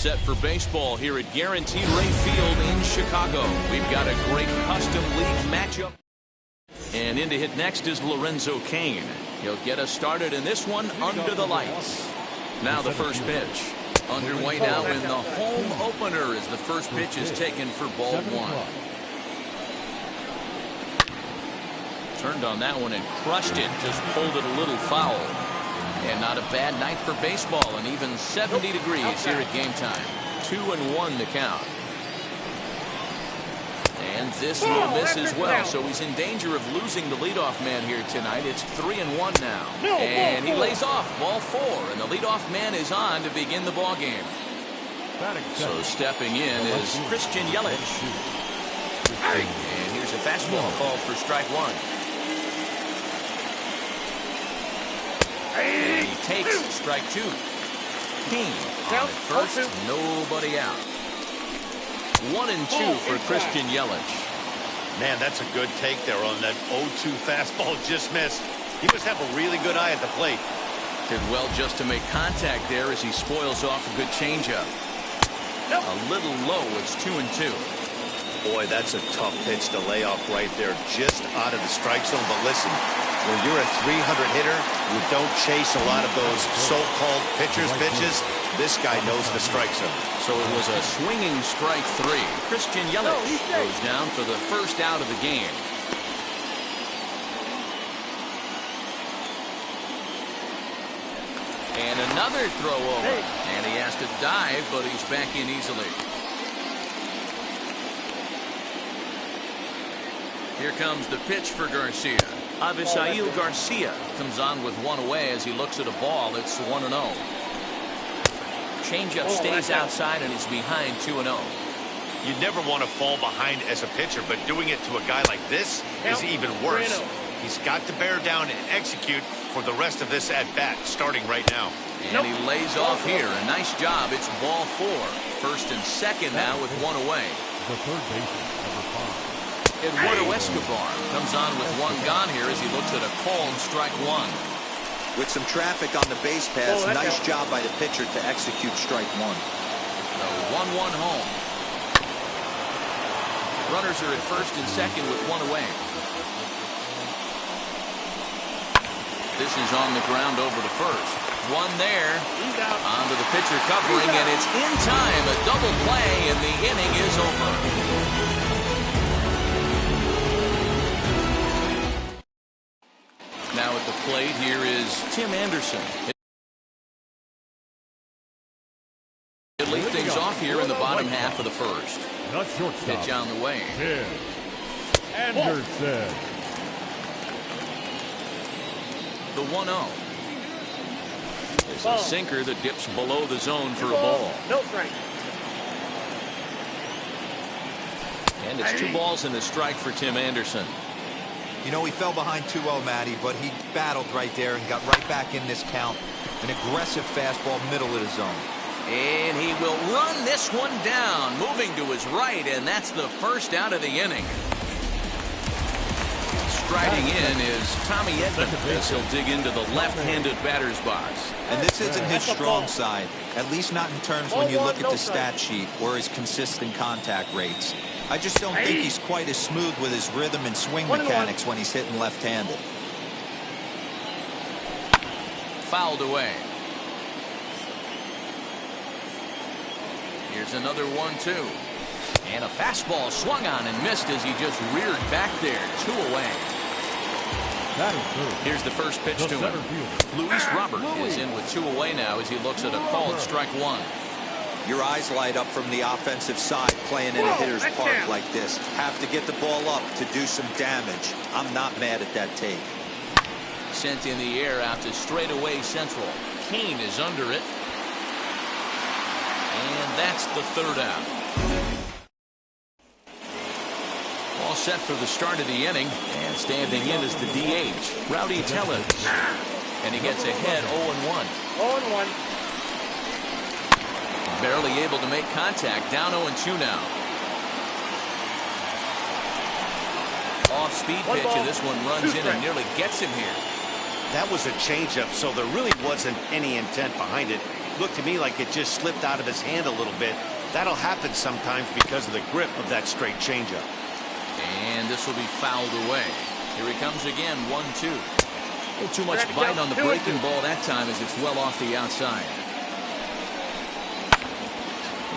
set for baseball here at Guaranteed Rate Field in Chicago. We've got a great custom league matchup. And in to hit next is Lorenzo Cain. He'll get us started in this one under the lights. Now the first pitch. Underway now in the home opener as the first pitch is taken for ball one. Turned on that one and crushed it. Just pulled it a little foul. And not a bad night for baseball, and even 70 degrees here at game time. 2-1 the count. And this will miss as well, so he's in danger of losing the leadoff man here tonight. It's 3-1 now. And he lays off, ball four, and the leadoff man is on to begin the ball game. So stepping in is Christian Yelich. And here's a fastball called for strike one. And he takes strike two. Cain on at first, nobody out. 1-2 for Christian Yelich. Man, that's a good take there on that 0-2 fastball just missed. He must have a really good eye at the plate. Did well just to make contact there as he spoils off a good changeup. A little low, it's 2-2. Boy, that's a tough pitch to lay off right there, just out of the strike zone. But listen, when you're a 300 hitter, you don't chase a lot of those so-called pitcher's pitches. This guy knows the strike zone. So it was a swinging strike three. Christian Yelich goes down for the first out of the game. And another throw over. And he has to dive, but he's back in easily. Here comes the pitch for Garcia. Avisail Garcia comes on with one away as he looks at a ball. It's 1-0. Changeup stays outside and he's behind 2-0. You never want to fall behind as a pitcher, but doing it to a guy like this is even worse. He's got to bear down and execute for the rest of this at-bat, starting right now. And he lays off here. A nice job. It's ball four. First and second now with one away. The third baseman, number 5. Eduardo Escobar comes on with one gone here as he looks at a call and strike one. With some traffic on the base paths, nice job by the pitcher to execute strike one. The 1-1 home. Runners are at first and second with one away. This is on the ground over to first. One there. Onto the pitcher covering, and it's in time. A double play, and the inning is over. Now at the plate here is Tim Anderson. He'll lead things off here in the bottom half of the first. Pitch on the way. Anderson. The 1-0. It's a sinker that dips below the zone for a ball. No strike. And it's 2 balls and a strike for Tim Anderson. You know, he fell behind 2-0, Matty, but he battled right there and got right back in this count. An aggressive fastball, middle of the zone. And he will run this one down, moving to his right, and that's the first out of the inning. Striding in is Tommy Edman as he'll dig into the left-handed batter's box. And this isn't his strong side, at least not in terms when you look at the stat sheet or his consistent contact rates. I just don't think he's quite as smooth with his rhythm and swing mechanics when he's hitting left-handed. Fouled away. Here's another 1-2. And a fastball swung on and missed as he just reared back there. 2 away. Here's the first pitch to him. Luis Robert is in with 2 away now as he looks at a called strike one. Your eyes light up from the offensive side playing in a hitter's park like this. Have to get the ball up to do some damage. I'm not mad at that take. Sent in the air out to straightaway central. Cain is under it. And that's the third out. All set for the start of the inning. And standing in is the DH, Rowdy Tellez. And he gets ahead 0-1. 0-1. Barely able to make contact. Down 0-2 now. Off-speed pitch, and this one runs in and nearly gets him here. That was a changeup, so there really wasn't any intent behind it. looked to me like it just slipped out of his hand a little bit. That'll happen sometimes because of the grip of that straight changeup. And this will be fouled away. Here he comes again, 1-2. A little too much bite on the breaking ball that time as it's well off the outside.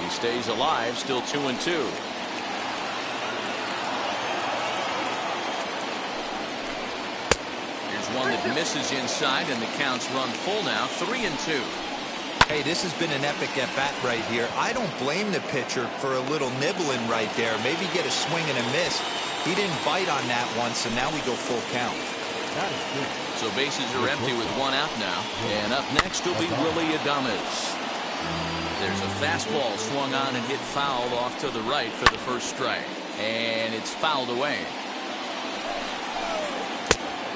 He stays alive, still 2-2. One that misses inside, and the counts run full now, 3-2. Hey, this has been an epic at-bat right here. I don't blame the pitcher for a little nibbling right there. Maybe get a swing and a miss. He didn't bite on that once, and now we go full count. That is good. So bases are empty with one out now. And up next will be Willy Adames. There's a fastball swung on and hit foul off to the right for the first strike. And it's fouled away.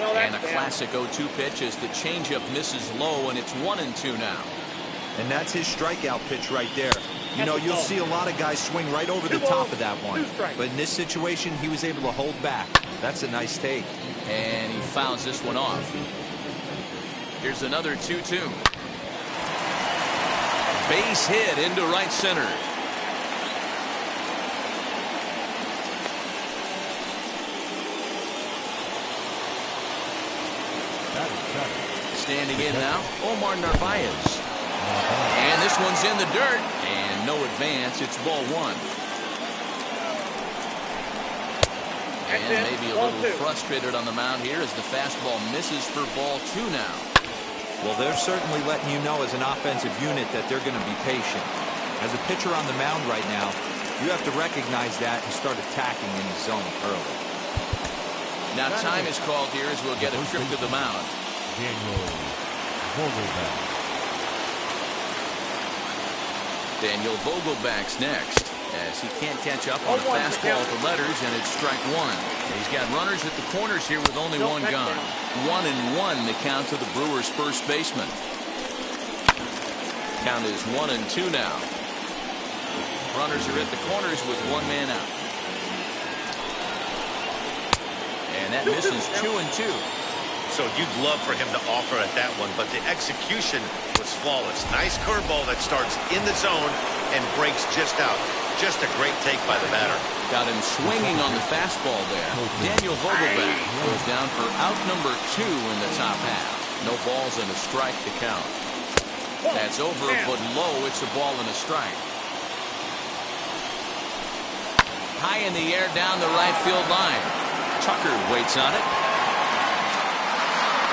And a classic 0-2 pitch as the changeup misses low, and it's 1-2 now. And that's his strikeout pitch right there. You know, you'll see a lot of guys swing right over the top of that one. But in this situation, he was able to hold back. That's a nice take. And he fouls this one off. Here's another 2-2. Base hit into right center. Standing in now, Omar Narvaez. And this one's in the dirt. And no advance. It's ball one. And maybe a little frustrated on the mound here as the fastball misses for ball two now. Well, they're certainly letting you know as an offensive unit that they're going to be patient. As a pitcher on the mound right now, you have to recognize that and start attacking in the zone early. Now time is called here as we'll get a trip to the mound. Daniel Vogelbach. Daniel Vogelbach's next as he can't catch up on a fastball at the letters, and it's strike one. He's got runners at the corners here with only one gone. 1-1 the count to the Brewers' first baseman. Count is 1-2 now. Runners are at the corners with one man out. And that misses 2-2. So you'd love for him to offer at that one, but the execution was flawless. Nice curveball that starts in the zone and breaks just out. Just a great take by the batter. Got him swinging on the fastball there. Daniel Vogelbach goes down for out number 2 in the top half. No balls and a strike to count. That's over, but low. It's a ball and a strike. High in the air down the right field line. Tucker waits on it.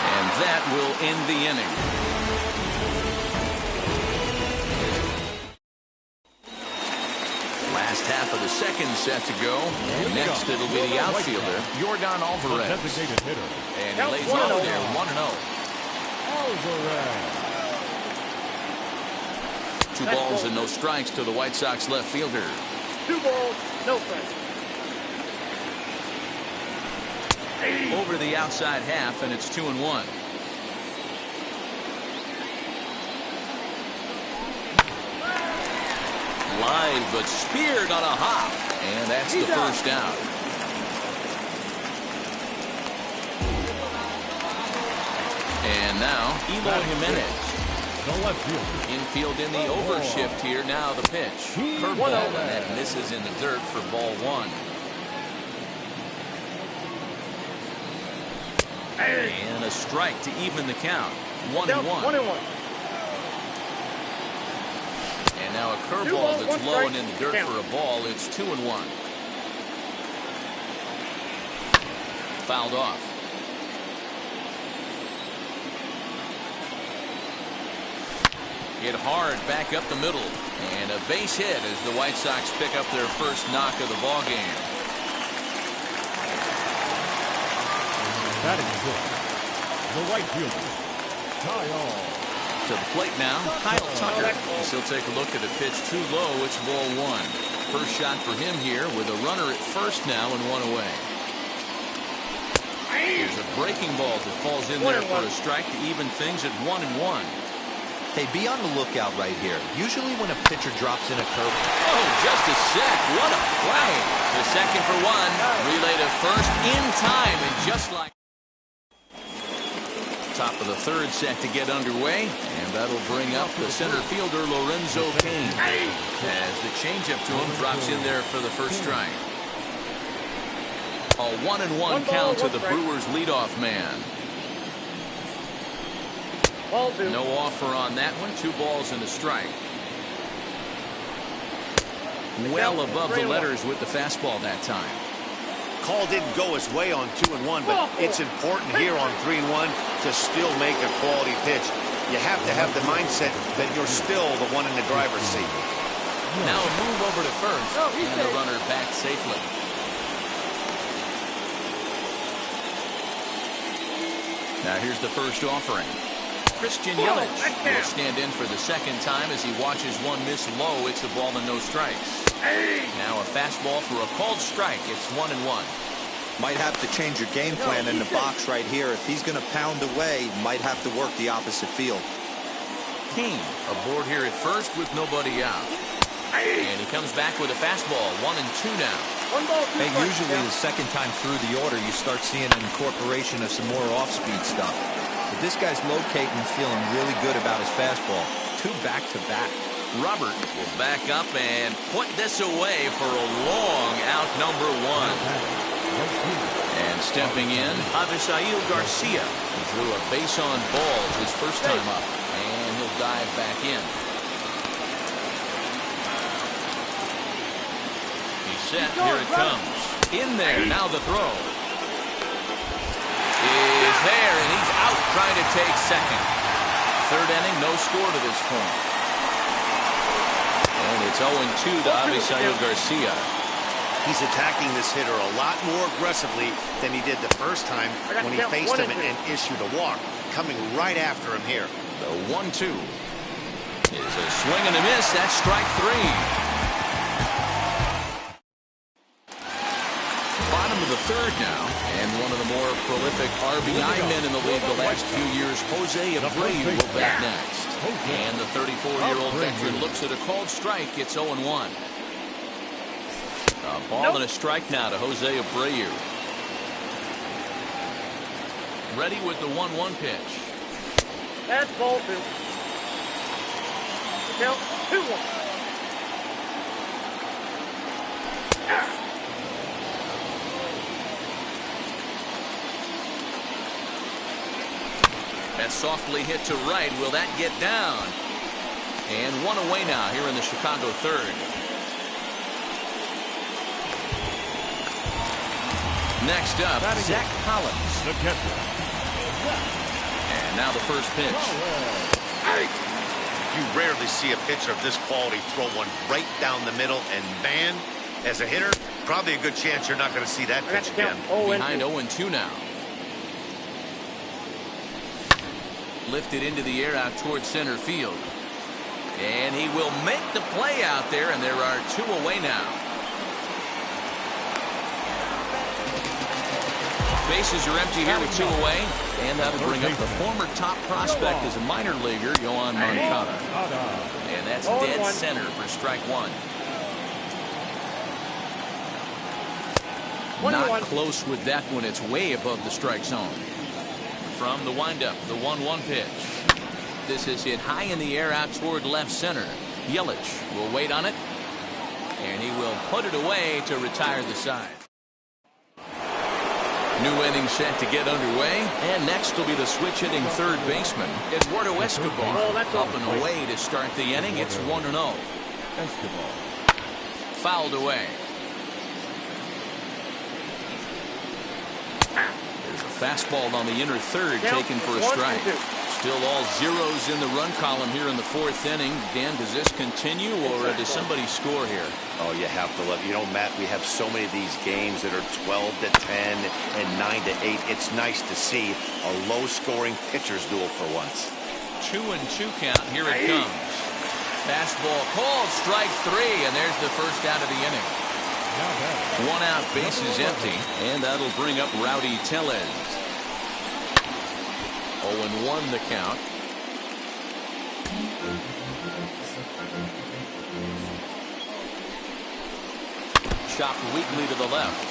And that will end the inning. Last half of the second set to go. And next it'll be the outfielder, Yordan Alvarez. Designated hitter. And he lays off there 1-0. Alvarez. 2 balls and no strikes to the White Sox left fielder. 2 balls, no strikes. Over the outside half, and it's 2-1. Line, but speared on a hop, and that's the first down. And now Eloy Jimenez. The left fielder. Infield in the overshift here. Now the pitch. Curveball, and that misses in the dirt for ball one. And a strike to even the count. 1-1. And now a curveball that's low and in the dirt for a ball. It's 2-1. Fouled off. Hit hard back up the middle. And a base hit as the White Sox pick up their first knock of the ball game. That is good. The right fielder, Kyle. To the plate now, Kyle Tucker. He'll take a look at a pitch too low. It's ball one. First shot for him here with a runner at first now and 1 away. Here's a breaking ball that falls in there for a strike to even things at 1-1. Hey, be on the lookout right here. Usually when a pitcher drops in a curve. Oh, just a sec. What a play. The second for one. Relay to first in time, and just like Top of the third set to get underway, and that'll bring up the center fielder Lorenzo Cain as the changeup to him drops in there for the first strike. A 1-1 count to the Brewers leadoff man. Ball two. No offer on that one. 2 balls and a strike. Well above the letters with the fastball that time. Call didn't go his way on 2-1, but it's important here on 3-1 to still make a quality pitch. You have to have the mindset that you're still the one in the driver's seat. Now a move over to first, and the runner back safely. Now here's the first offering. Christian Yelich will stand in for the second time as he watches one miss low. It's a ball and no strikes. Now a fastball for a called strike. It's 1-1. Might have to change your game plan in the box right here. If he's going to pound away, might have to work the opposite field. Cain aboard here at first with nobody out. And he comes back with a fastball. 1-2 now. Hey, usually the second time through the order, you start seeing an incorporation of some more off-speed stuff. But this guy's locating and feeling really good about his fastball. 2 back-to-back. Robert will back up and put this away for a long out number 1. And stepping in, Avisail Garcia. He drew a base on balls his first time up. And he'll dive back in. He's set. Here it comes. In there. Now the throw. Is there, and he's out trying to take second. Third inning, no score to this point. And it's 0-2 to Avisail Garcia. He's attacking this hitter a lot more aggressively than he did the first time when he faced him and issued a walk. Coming right after him here. The 1-2 is a swing and a miss. That's strike 3. Bottom of the third now, and one of the more prolific RBI men in the league the last few years, Jose Abreu, will bat next. And the 34-year-old veteran looks at a called strike. It's 0-1. A ball and a strike now to Jose Abreu. Ready with the 1-1 pitch. That's ball 2. Count 2-1. That's softly hit to right. Will that get down? And 1 away now here in the Chicago third. Next up, Zach Collins. The catcher. And now the first pitch. You rarely see a pitcher of this quality throw one right down the middle, and man, as a hitter, probably a good chance you're not going to see that pitch again. Behind 0-2 now. Lifted into the air out towards center field. And he will make the play out there, and there are 2 away now. Bases are empty here with 2 away, and that'll bring up the former top prospect as a minor leaguer, Yoan Moncada. And that's dead center for strike 1. Not close with that one. It's way above the strike zone. From the windup, the 1-1 pitch. This is hit high in the air out toward left center. Yelich will wait on it, and he will put it away to retire the side. New inning set to get underway, and next will be the switch-hitting third baseman, Eduardo Escobar. Up and away to start the inning. It's 1-0. Escobar. Fouled away. There's a fastball on the inner third taken for a strike. Still all zeros in the run column here in the 4th inning. Dan, does this continue, or does somebody score here? Oh, you have to love. You know, Matt, we have so many of these games that are 12-10 and 9-8. It's nice to see a low-scoring pitcher's duel for once. 2-2 count. Here it comes. Fastball called. Strike 3, and there's the first out of the inning. 1 out, bases empty, and that'll bring up Rowdy Tellez. 0-1 the count. Chopped weakly to the left.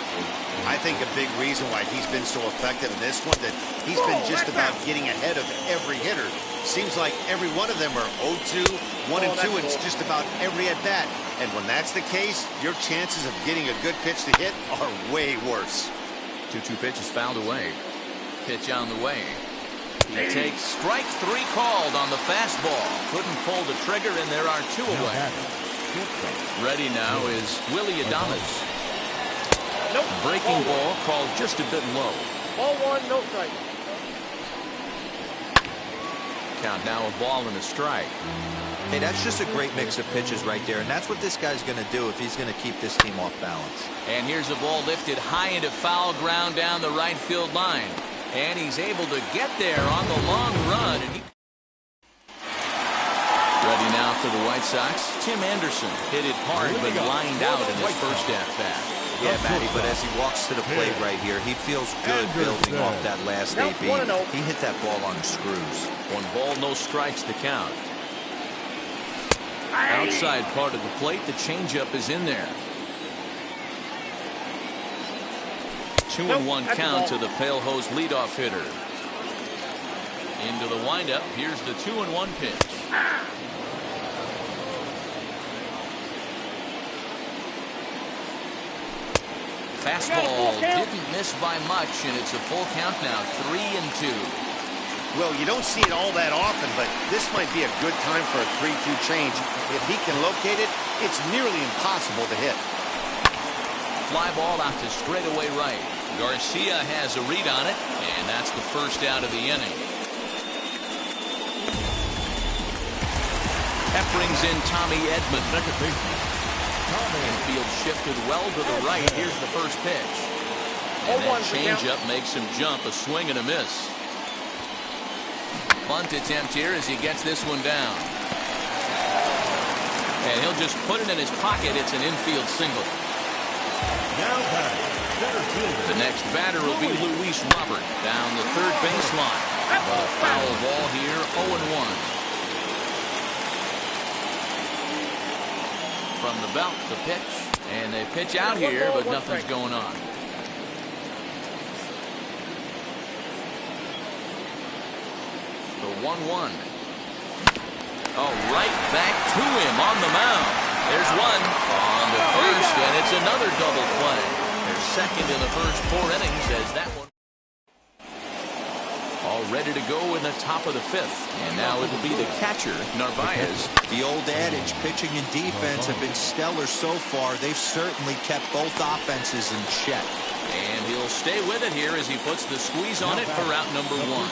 I think a big reason why he's been so effective in this one, that he's been just about getting ahead of every hitter. Seems like every one of them are 0-2, 1-2, and it's just about every at-bat. And when that's the case, your chances of getting a good pitch to hit are way worse. 2-2 pitch is fouled away. Pitch on the way. He takes strike 3 called on the fastball. Couldn't pull the trigger, and there are 2 away. Ready now is Willy Adames. Nope. Breaking ball called just a bit low. Ball 1, no strike. Count now a ball and a strike. Hey, that's just a great mix of pitches right there, and that's what this guy's going to do if he's going to keep this team off balance. And here's the ball lifted high into foul ground down the right field line. And he's able to get there on the long run. And ready now for the White Sox. Tim Anderson hit it hard but lined out in his first at-bat. Yeah, Matty, but as he walks to the plate right here, he feels good building off that last AB. He hit that ball on screws. 1 ball, no strikes to count. Outside part of the plate, the changeup is in there. 2-1 count to the Pale Hose leadoff hitter. Into the windup. Here's the 2-1 pitch. Fastball didn't miss by much, and it's a full count now. 3-2. Well, you don't see it all that often, but this might be a good time for a 3-2 change. If he can locate it, it's nearly impossible to hit. Fly ball out to straightaway right. Garcia has a read on it, and that's the first out of the inning. That brings in Tommy Edman. Infield shifted well to the right. Here's the first pitch. And that changeup makes him jump. A swing and a miss. Bunt attempt here as he gets this one down. And he'll just put it in his pocket. It's an infield single. The next batter will be Luis Robert down the third baseline. But a foul ball here, 0-1. From the belt, the pitch, and they pitch out here, but nothing's going on. The 1-1. Oh, right back to him on the mound. There's one on the first, and it's another double play. They're second in the first 4 innings as that one. All ready to go in the top of the 5th. And now it'll be the catcher, Narvaez. The old adage, pitching and defense have been stellar so far. They've certainly kept both offenses in check. And he'll stay with it here as he puts the squeeze on it for route number 1.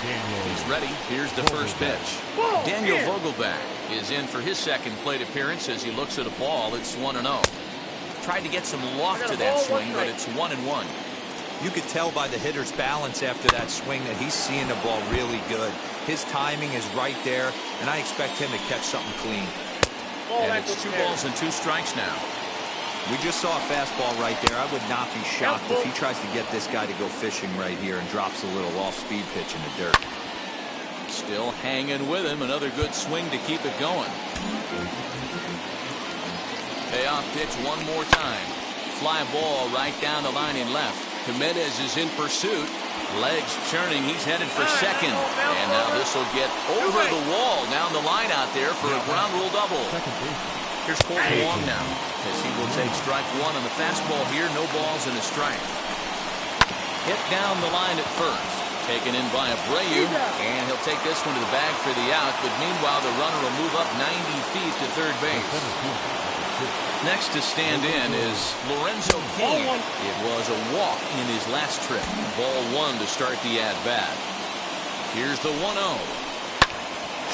He's ready. Here's the first pitch. Daniel Vogelbach is in for his second plate appearance as he looks at a ball. It's 1-0. Tried to get some loft to that swing, but it's 1-1. You could tell by the hitter's balance after that swing that he's seeing the ball really good. His timing is right there, and I expect him to catch something clean. And it's 2 balls and 2 strikes now. We just saw a fastball right there. I would not be shocked if he tries to get this guy to go fishing right here and drops a little off-speed pitch in the dirt. Still hanging with him. Another good swing to keep it going. Payoff pitch one more time. Fly ball right down the line in left. Jimenez is in pursuit. Legs churning. He's headed for second. And now this will get over the wall down the line out there for a ground rule double. Here's Colton Wong now as he will take strike 1 on the fastball here. No balls and a strike. Hit down the line at first. Taken in by Abreu. And he'll take this one to the bag for the out. But meanwhile, the runner will move up 90 feet to third base. Next to stand in is Lorenzo Cain. It was a walk in his last trip. Ball 1 to start the at-bat. Here's the 1-0.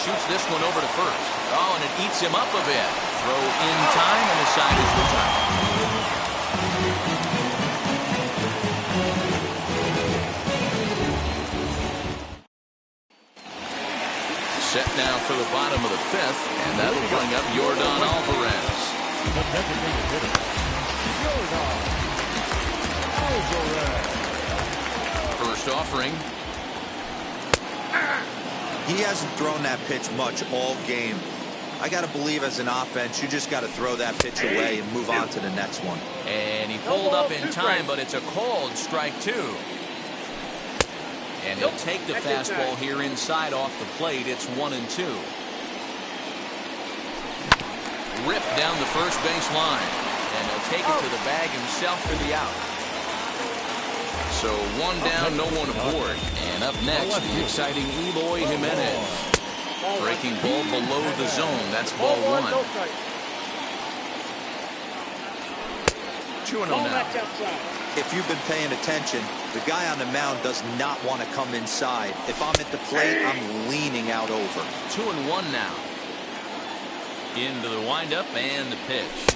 Shoots this one over to first. Oh, and it eats him up a bit. Throw in time, and the side is retired. Set now for the bottom of the 5th, and that'll bring up Yordan Alvarez. First offering. He hasn't thrown that pitch much all game. I got to believe as an offense, you just got to throw that pitch away and move on to the next one. And he pulled up in time, but it's a called strike 2. And he'll take the fastball here inside off the plate. It's 1-2. Ripped down the first base line. And he'll take it to the bag himself for the out. So 1 down, no one aboard. And up next, the exciting Eloy Jimenez. Breaking ball below the zone. That's ball 1. 2-0 now. If you've been paying attention, the guy on the mound does not want to come inside. If I'm at the plate, I'm leaning out over. 2-1 now. Into the windup and the pitch.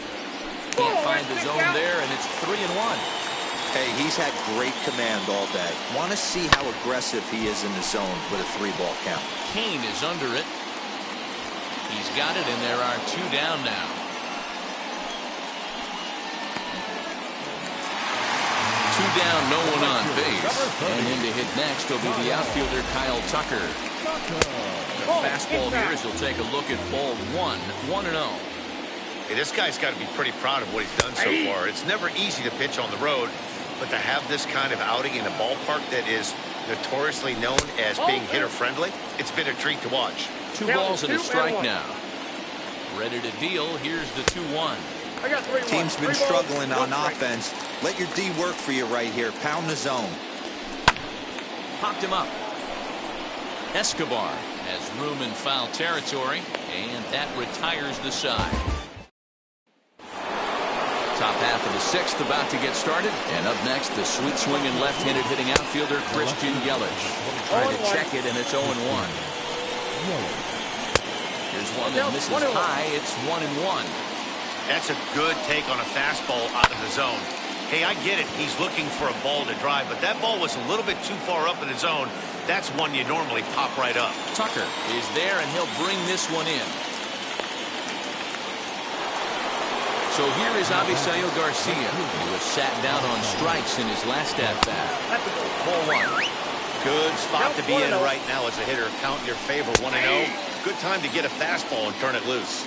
Can't find the zone there, and it's 3-1. Hey, he's had great command all day. Want to see how aggressive he is in the zone with a 3-ball count. Kane is under it. He's got it, and there are 2 down now. 2 down, no one on base. And in to hit next will be the outfielder Kyle Tucker. The fastball here as he'll take a look at ball 1. 1-0. Hey, this guy's got to be pretty proud of what he's done so far. It's never easy to pitch on the road, but to have this kind of outing in a ballpark that is notoriously known as being hitter-friendly, it's been a treat to watch. 2 balls and a strike now. Ready to deal. Here's the 2-1. Team's been struggling on offense. Let your D work for you right here. Pound the zone. Popped him up. Escobar has room in foul territory, and that retires the side. Top half of the 6th about to get started, and up next, the sweet swinging left-handed hitting outfielder Christian Yelich. Trying to check it, and it's 0-1. Here's one that misses high. It's 1-1. That's a good take on a fastball out of the zone. Hey, I get it. He's looking for a ball to drive, but that ball was a little bit too far up in the zone. That's one you normally pop right up. Tucker is there, and he'll bring this one in. So here is Avisail Garcia, who was sat down on strikes in his last at-bat. Ball 1. Good spot to be in right now as a hitter. Count in your favor, 1-0. Good time to get a fastball and turn it loose.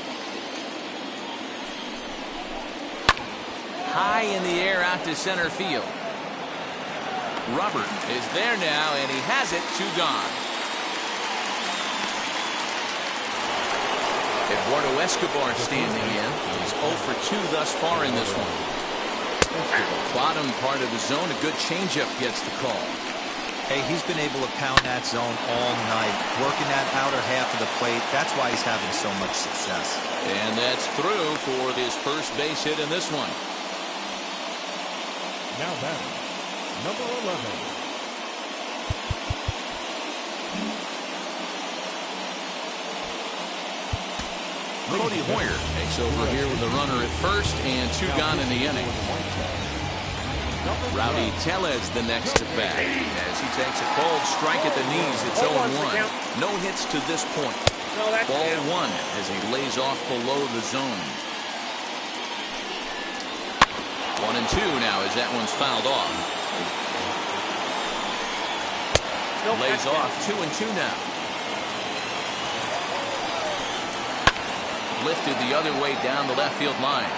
High in the air out to center field. Robert is there now, and he has it. 2 gone. Eduardo Escobar standing in. He's 0 for 2 thus far in this one. Bottom part of the zone, a good changeup gets the call. Hey, he's been able to pound that zone all night, working that outer half of the plate. That's why he's having so much success. And that's through for his first base hit in this one. Now batting, number 11. Cody Hoyer takes over here with a runner at first and 2 gone in the inning. Rowdy Tellez the next to bat as he takes a cold strike at the knees. It's 0-1. No hits to this point. Ball 1 as he lays off below the zone. 1-2 now as that one's fouled off. Lays off. 2-2 now. Lifted the other way down the left field line.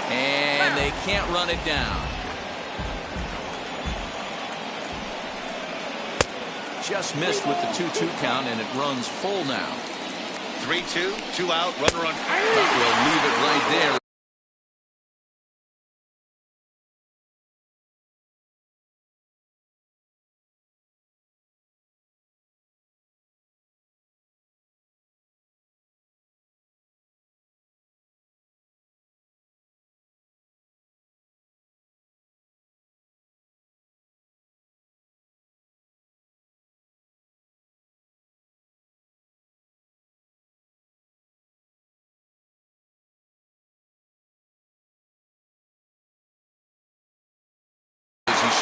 And they can't run it down. Just missed with the 2-2 count, and it runs full now. 3-2, 2 out, runner on. We'll leave it right there.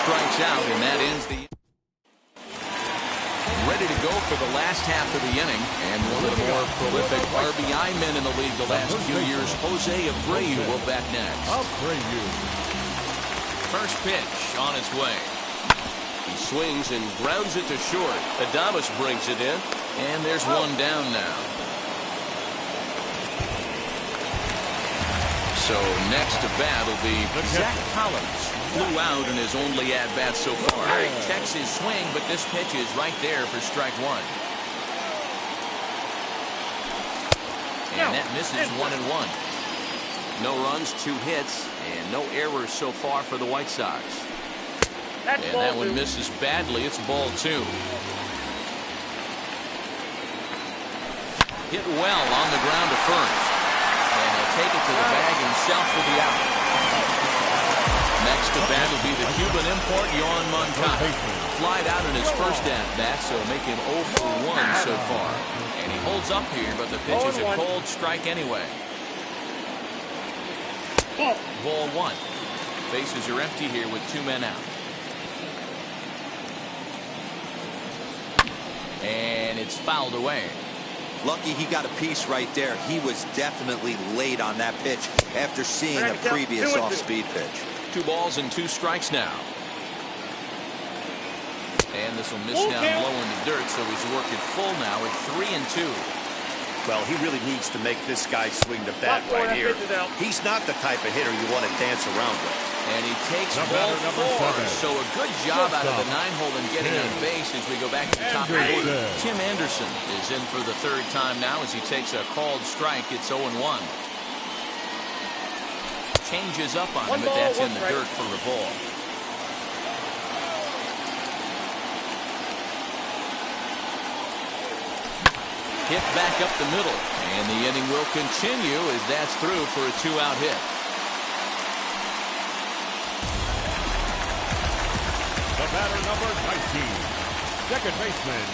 Strikes out, and that ends the. Ready to go for the last half of the inning, and one of the more prolific RBI men in the league the last few years, Jose Abreu, will bat next. Abreu. First pitch on its way. He swings and grounds it to short. Adames brings it in. And there's 1 down now. So next to bat will be Zach Collins. Flew out in his only at-bat so far. Checks his swing, but this pitch is right there for strike one. And that misses 1-1. No runs, 2 hits, and no errors so far for the White Sox. And that one misses badly. It's ball 2. Hit well on the ground to first. And he'll take it to the bag himself for the out. Next to bat will be the Cuban import, Yoan Moncada. Flied out in his first at-bat, so make him 0 for 1 so far. And he holds up here, but the pitch is a cold strike anyway. Ball 1. Bases are empty here with 2 men out. And it's fouled away. Lucky he got a piece right there. He was definitely late on that pitch after seeing a previous off-speed pitch. 2 balls and 2 strikes now. And this will miss down low in the dirt, so he's working full now at 3-2. Well, he really needs to make this guy swing the bat right here. He's not the type of hitter you want to dance around with. And he takes ball 4. So a good job out of the 9-hole and getting on base as we go back to the top of the order. Tim Anderson is in for the 3rd time now as he takes a called strike. It's 0-1. Changes up on him, but that's in the dirt for a ball. Hit back up the middle, and the inning will continue as that's through for a 2-out hit. The batter, number 19, second baseman,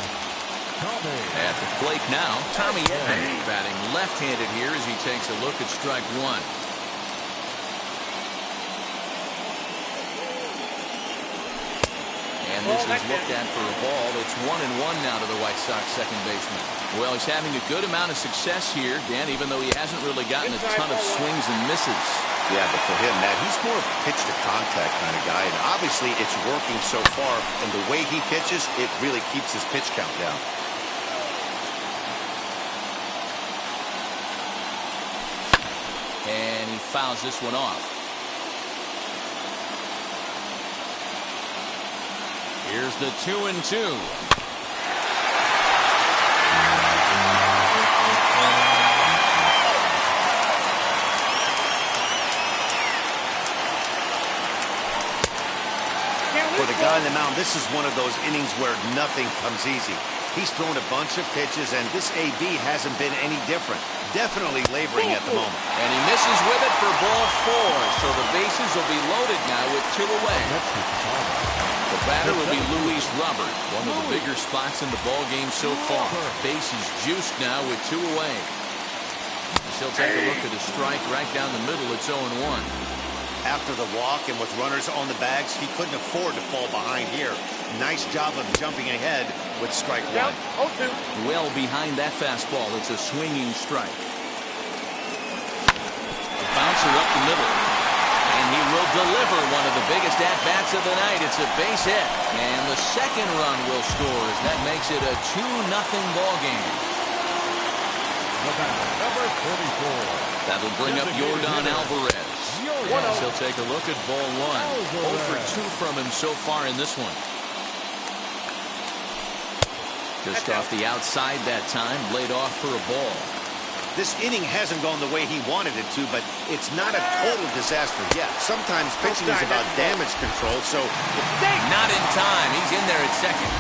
Tommy. At the plate now, Tommy Edman batting left-handed here as he takes a look at strike 1. And this is looked at for a ball. It's 1-1 now to the White Sox second baseman. Well, he's having a good amount of success here, Dan, even though he hasn't really gotten a ton of swings and misses. Yeah, but for him, Matt, he's more of a pitch-to-contact kind of guy, and obviously it's working so far, and the way he pitches, it really keeps his pitch count down. And he fouls this one off. Here's the 2-2. For the guy on the mound, this is one of those innings where nothing comes easy. He's thrown a bunch of pitches, and this AB hasn't been any different. Definitely laboring at the moment. And he misses with it for ball 4. So the bases will be loaded now with 2 away. The batter will be Luis Robert, one of the bigger spots in the ball game so far. Bases juiced now with 2 away. He'll take a look at a strike right down the middle. It's 0-1. After the walk and with runners on the bags, he couldn't afford to fall behind here. Nice job of jumping ahead with strike 1. Well behind that fastball. It's a swinging strike. Bouncer up the middle. And he will deliver one of the biggest at-bats of the night. It's a base hit. And the second run will score as that makes it a 2-0 ball game. Number 44. That'll bring up Yordan Alvarez. Yes, he'll take a look at ball 1. 0 for 2 from him so far in this one. Just off the outside that time, laid off for a ball. This inning hasn't gone the way he wanted it to, but it's not a total disaster yet. Sometimes pitching is about damage control, so... Not in time. He's in there at second.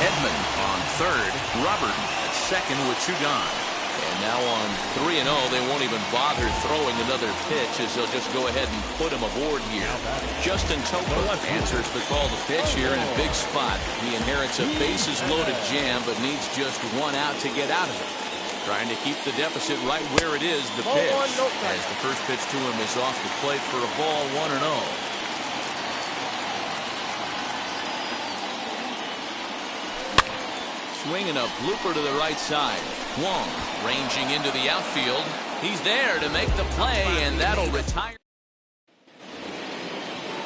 Edman on third. Robert at second with 2 gone. And now on 3-0, they won't even bother throwing another pitch as they'll just go ahead and put him aboard here. Justin Topa answers the call to pitch here in a big spot. He inherits a bases-loaded jam, but needs just 1 out to get out of it. Trying to keep the deficit right where it is, the pitch. As the first pitch to him is off the plate for a ball, 1-0. Swinging a blooper to the right side. Wong ranging into the outfield. He's there to make the play, and that'll retire.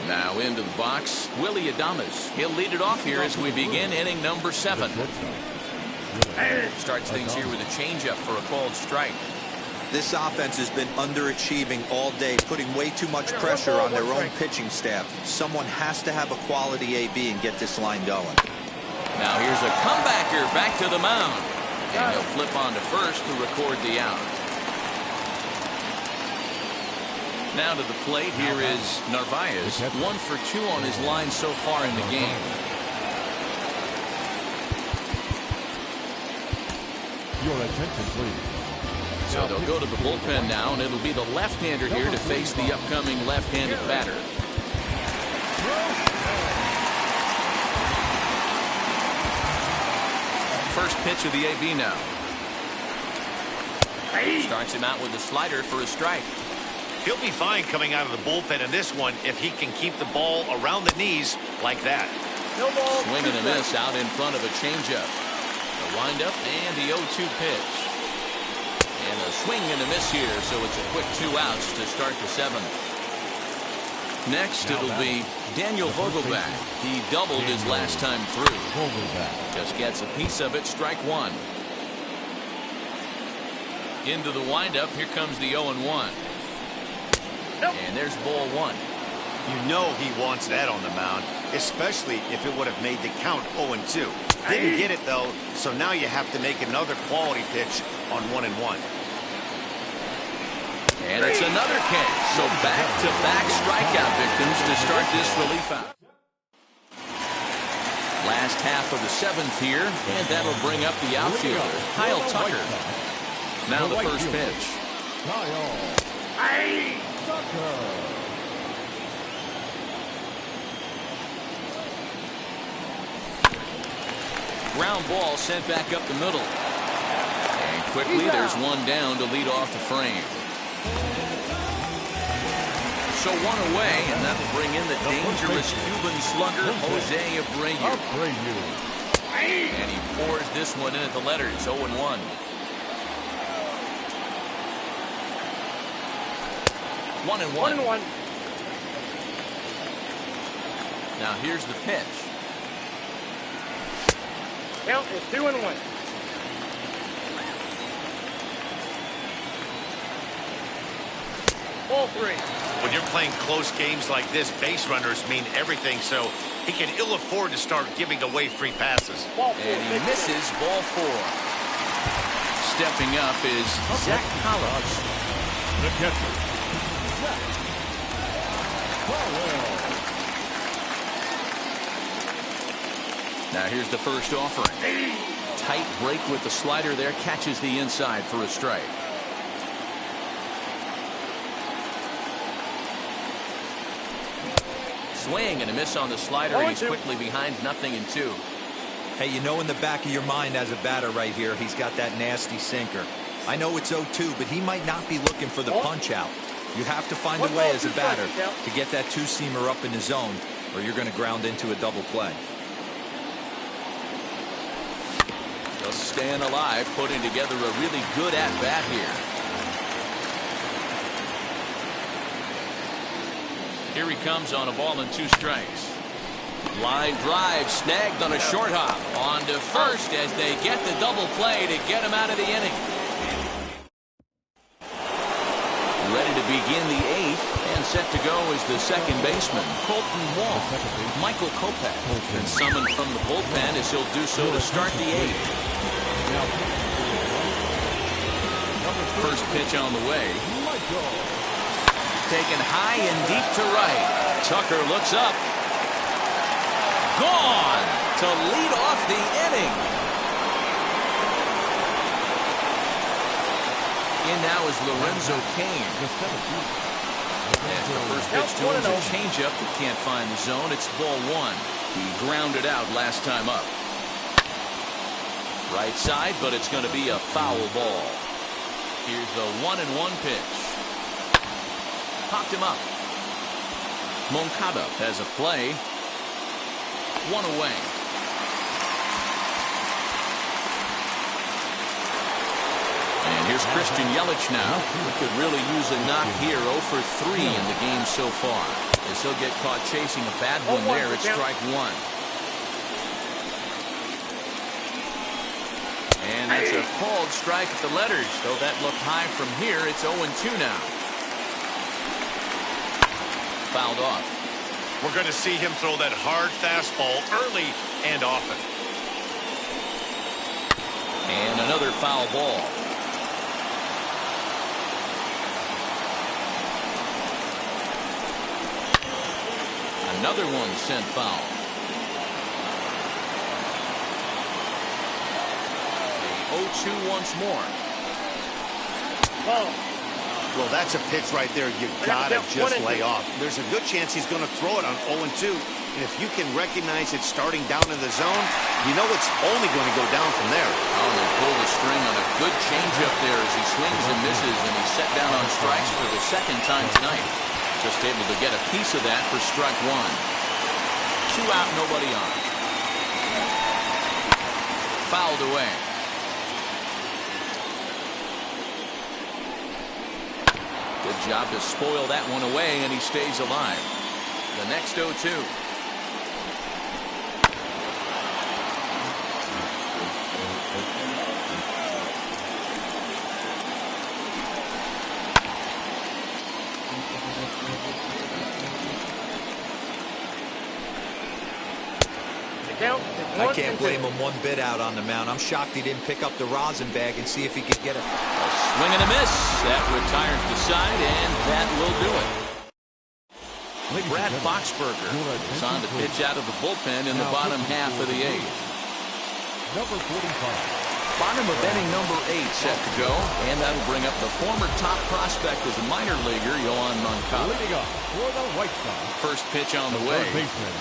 Now into the box, Willy Adames. He'll lead it off here as we begin inning number 7. Starts things here with a changeup for a called strike. This offense has been underachieving all day, putting way too much pressure on their own pitching staff. Someone has to have a quality AB and get this line going. Now here's a comebacker back to the mound. And he'll flip on to first to record the out. Now to the plate, here is Narvaez. 1 for 2 on his line so far in the game. Your attention, please. So they'll go to the bullpen now, and it'll be the left-hander here to face the upcoming left-handed batter. First pitch of the AB now. Starts him out with a slider for a strike. He'll be fine coming out of the bullpen in this one if he can keep the ball around the knees like that. Swing and a miss out in front of a changeup. The windup and the 0-2 pitch. And a swing and a miss here, so it's a quick 2 outs to start the 7th. Next, it'll be Daniel Vogelbach. He doubled his last time through. Just gets a piece of it, strike 1. Into the windup, here comes the 0-1. And there's ball 1. You know he wants that on the mound, especially if it would have made the count 0-2. Didn't get it, though, so now you have to make another quality pitch on 1-1. And it's another K. So back-to-back strikeout victims to start this relief out. Last half of the 7th here, and that'll bring up the outfielder, Kyle Tucker. Now the first pitch. Ground ball sent back up the middle. And quickly there's one down to lead off the frame. So 1 away, and that'll bring in the dangerous Cuban slugger, Jose Abreu. And he pours this one in at the letters, 0-1. One and one. Now here's the pitch. Count is 2-1. Ball 3. When you're playing close games like this, base runners mean everything, so he can ill afford to start giving away free passes. And he misses ball 4. Stepping up is Zach Collins. The catcher, Zach Collins. Now here's the first offering. Tight break with the slider there, catches the inside for a strike. Swing and a miss on the slider. He's quickly behind 0-2. Hey, you know in the back of your mind as a batter right here, he's got that nasty sinker. I know it's 0-2, but he might not be looking for the punch out. You have to find a way as a batter to get that 2-seamer up in the zone, or you're going to ground into a double play. Just staying alive, putting together a really good at-bat here. Here he comes on a ball and 2 strikes. Line drive snagged on a short hop. On to first as they get the double play to get him out of the inning. Ready to begin the 8th, and set to go is the second baseman, Colton Wall. Michael Kopech been summoned from the bullpen as he'll do so to start the 8th. First pitch on the way. Taken high and deep to right. Tucker looks up. Gone to lead off the inning. In now is Lorenzo Cain. And the first pitch to him is a changeup that can't find the zone. It's ball 1. He grounded out last time up. Right side, but it's going to be a foul ball. Here's the 1-1 pitch. Popped him up. Moncada has a play. 1 away. And here's Christian Yelich now. He could really use a knock here. 0 for 3 in the game so far. As he'll get caught chasing a bad one there. It's strike 1. And That's a called strike at the letters. Though that looked high from here, it's 0-2 now. Fouled off. We're going to see him throw that hard fastball early and often. And another foul ball. Another one sent foul. The 0-2 once more. Ball. Well, that's a pitch right there you got to just lay off. There's a good chance he's going to throw it on 0-2. And if you can recognize it starting down in the zone, you know it's only going to go down from there. Oh, they pull the string on a good changeup there as he swings and misses, and he's set down on strikes for the second time tonight. Just able to get a piece of that for strike one. 2 out, nobody on. Fouled away. Good job to spoil that one away, and he stays alive. The next 0-2. I can't blame him one bit out on the mound. I'm shocked he didn't pick up the rosin bag and see if he could get it. A swing and a miss. That retires the side, and that will do it. Brad Boxberger is on to pitch out of the bullpen in the bottom half of the 8th. Number 45. Bottom of inning number 8 set to go, and that'll bring up the former top prospect as a minor leaguer, Yohan Moncada. Leading up for the White Sox. First pitch on the way. Third baseman.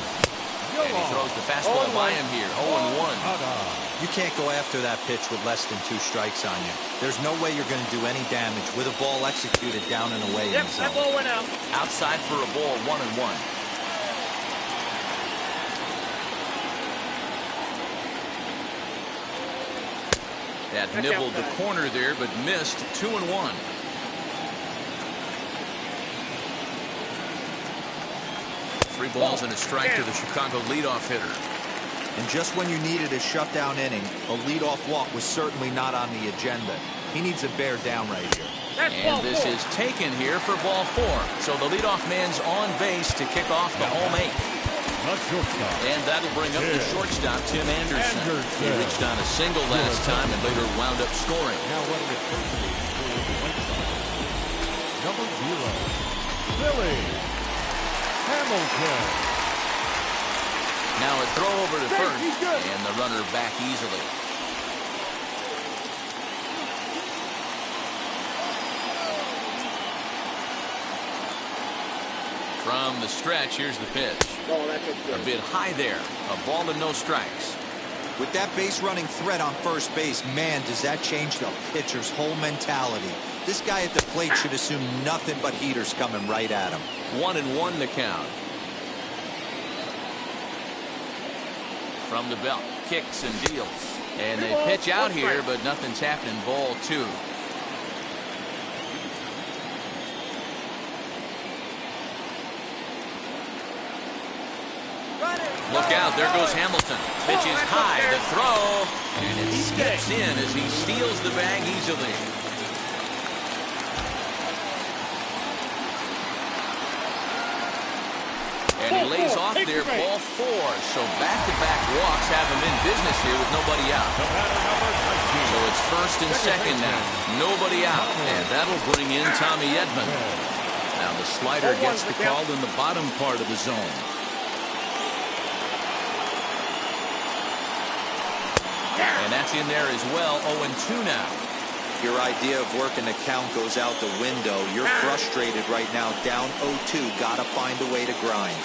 And he throws the fastball by him here. 0-1. You can't go after that pitch with less than 2 strikes on you. There's no way you're going to do any damage with a ball executed down and away. Yep, in the zone. that ball went out. Outside for a ball, 1-1. That nibbled the corner there, but missed. 2-1. Three balls and a strike to the Chicago leadoff hitter. And just when you needed a shutdown inning, a leadoff walk was certainly not on the agenda. He needs a bear down right here. And this is taken here for ball 4. So the leadoff man's on base to kick off the home 8th. And that'll bring up the shortstop, Tim Anderson. He reached on a single last time and later wound up scoring. Now running it for the White Sox. Number 0, Billy Hamilton. Now a throw over to first, and the runner back easily. From the stretch, here's the pitch. Oh, that's a bit high there. A ball and no strikes. With that base running threat on first base, man, does that change the pitcher's whole mentality. This guy at the plate should assume nothing but heaters coming right at him. 1-1 the count. From the belt, kicks and deals. And they pitch out here, but nothing's happening. Ball 2. Look out, there goes Hamilton. Pitch is high, the throw, and it skips in as he steals the bag easily. And he lays off there, ball 4. So back-to-back walks have him in business here with nobody out. So it's first and second now. Nobody out, and that'll bring in Tommy Edman. Now the slider gets the call in the bottom part of the zone. And that's in there as well. 0-2 now. Your idea of working the count goes out the window. You're frustrated right now. Down 0-2. Got to find a way to grind.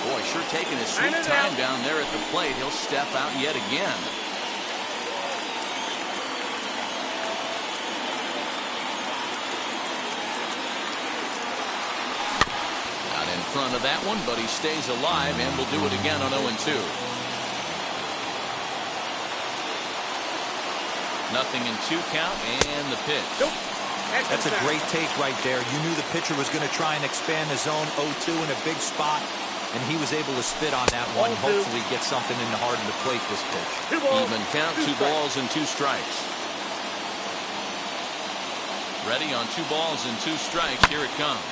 Boy, sure taking his sweet time down there at the plate. He'll step out yet again. Not in front of that one, but he stays alive and will do it again on 0-2. Nothing in 2 count, and the pitch. Nope. That's a great take right there. You knew the pitcher was going to try and expand the zone. 0-2 in a big spot, and he was able to spit on that one. Hopefully get something in the heart of the plate this pitch. Even count, 2 balls and 2 strikes. Ready on 2 balls and 2 strikes. Here it comes.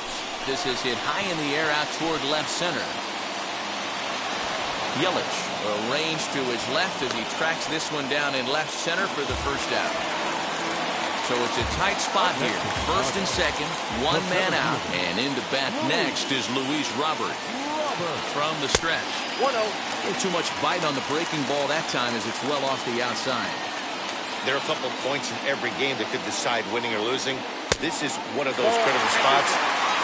This is hit high in the air out toward left center. Yelich arranged to his left as he tracks this one down in left center for the first out. So it's a tight spot here. First and second, 1 man out. And in to bat next is Luis Robert from the stretch. 1-0. A little too much bite on the breaking ball that time as it's well off the outside. There are a couple points in every game that could decide winning or losing. This is one of those critical spots.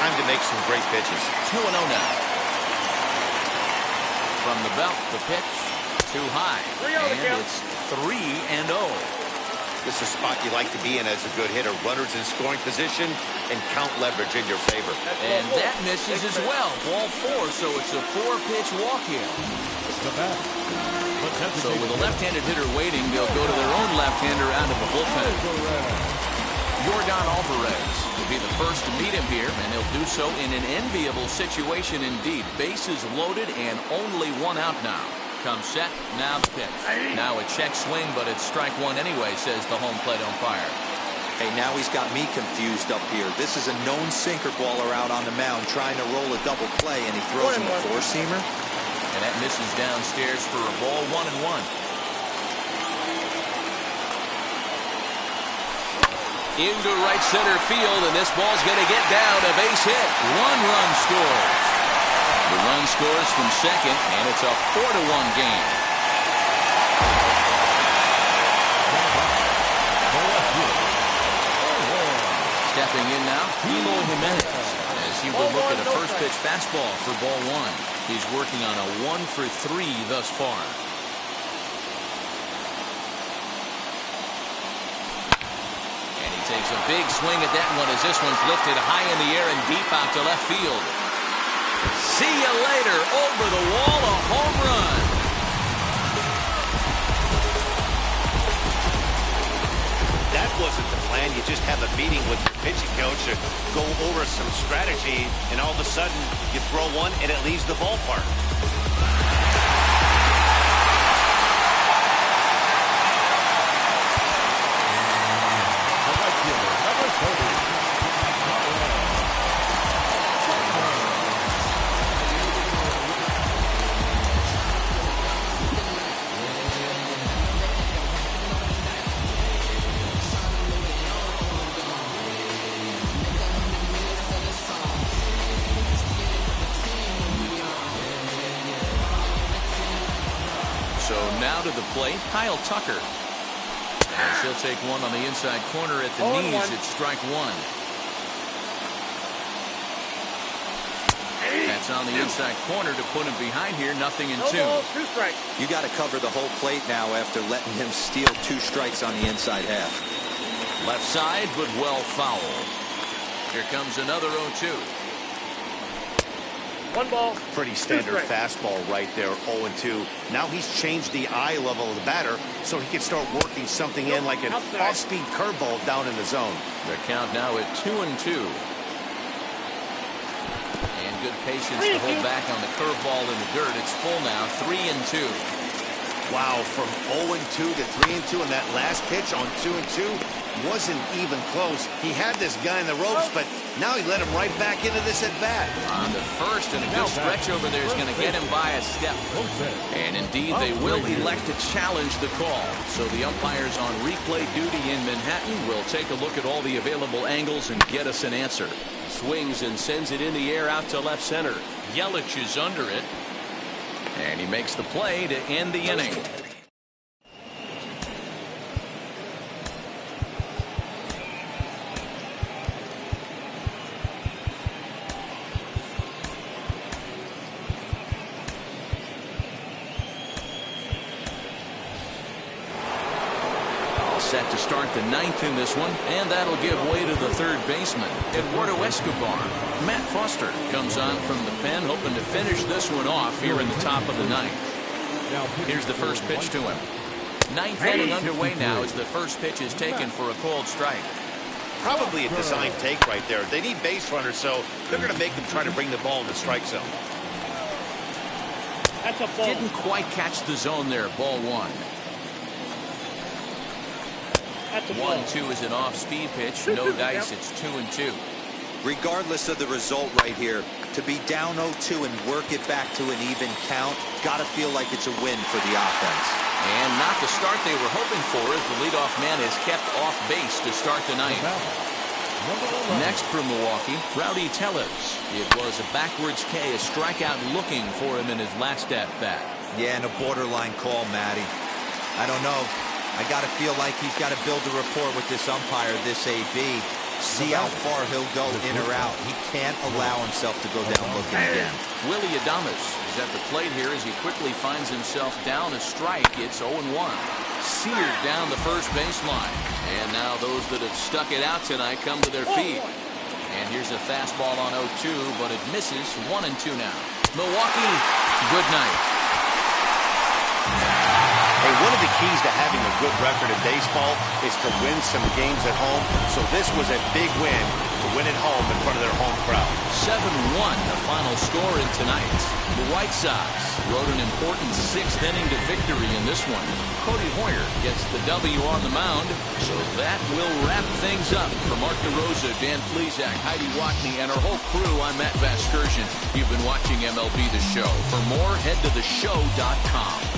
Time to make some great pitches. 2-0 now. From the belt, the pitch too high. And it's 3-0. This is a spot you like to be in as a good hitter. Runners in scoring position and count leverage in your favor. And that misses as well. Ball 4, so it's a 4-pitch walk here. The bat. So with a left-handed hitter waiting, they'll go to their own left-hander out of the bullpen. Yordan Alvarez will be the first to meet him here, and he'll do so in an enviable situation indeed. Bases loaded and only 1 out now. Comes set, now the pitch. Now a check swing, but it's strike 1 anyway, says the home plate umpire. Hey, now he's got me confused up here. This is a known sinker baller out on the mound trying to roll a double play, and he throws him a 4-seamer. And that misses downstairs for a ball, 1-1. Into right center field, and this ball's going to get down. A base hit. 1 run scores. The run scores from second, and it's a 4-1 game. Stepping in now, Eloy Jimenez, as he will look at a first pitch fastball for ball 1. He's working on a 1-for-3 thus far. And he takes a big swing at that one as this one's lifted high in the air and deep out to left field. See you later. Over the wall, a home run. That wasn't the plan. You just have a meeting with your pitching coach to go over some strategy, and all of a sudden you throw one and it leaves the ballpark. So now to the plate, Kyle Tucker. As he'll take one on the inside corner at the knees. It's strike 1. That's on the inside corner to put him behind here. 0-2. Two strikes. You got to cover the whole plate now after letting him steal 2 strikes on the inside half. Left side, but well fouled. Here comes another 0-2. 1 ball. Pretty standard fastball right there, 0-2. Now he's changed the eye level of the batter so he can start working something in like an off-speed curveball down in the zone. The count now at 2-2. And good patience to hold back on the curveball in the dirt. It's full now, 3-2. Wow, from 0-2 to 3-2, and that last pitch on 2-2 wasn't even close. He had this guy in the ropes, but now he let him right back into this at bat. On the first, and a good stretch over there is going to get him by a step. And indeed, they will elect to challenge the call. So the umpires on replay duty in Manhattan will take a look at all the available angles and get us an answer. Swings and sends it in the air out to left center. Yelich is under it. And he makes the play to end the inning. Set to start the 9th in this one, and that'll give way to the third baseman, Eduardo Escobar. Matt Foster comes on from the pen, hoping to finish this one off here in the top of the 9th. Here's the first pitch to him. 9th inning underway now as the first pitch is taken for a called strike. Probably a design take right there. They need base runners, so they're going to make them try to bring the ball in the strike zone. That's a ball. Didn't quite catch the zone there. Ball one. That's a ball. 1-2 is an off-speed pitch. No dice. It's 2-2. Regardless of the result right here, to be down 0-2 and work it back to an even count, gotta feel like it's a win for the offense. And not the start they were hoping for, as the leadoff man is kept off base to start the ninth. Next for Milwaukee, Rowdy Tellez. It was a backwards K, a strikeout looking for him in his last at-bat. Yeah, and a borderline call, Matty. I don't know. I gotta feel like he's got to build a rapport with this umpire, this AB. See how far he'll go in or out. He can't allow himself to go down looking again. Willie Adames is at the plate here as he quickly finds himself down a strike. It's 0-1. Seared down the first baseline. And now those that have stuck it out tonight come to their feet. And here's a fastball on 0-2, but it misses. 1-2 now. Milwaukee, good night. Hey, one of the keys to having a good record in baseball is to win some games at home. So this was a big win to win at home in front of their home crowd. 7-1, the final score in tonight. The White Sox rode an important sixth inning to victory in this one. Cody Hoyer gets the W on the mound. So that will wrap things up. For Mark DeRosa, Dan Plesac, Heidi Watney, and our whole crew, I'm Matt Vasgersian. You've been watching MLB The Show. For more, head to theshow.com.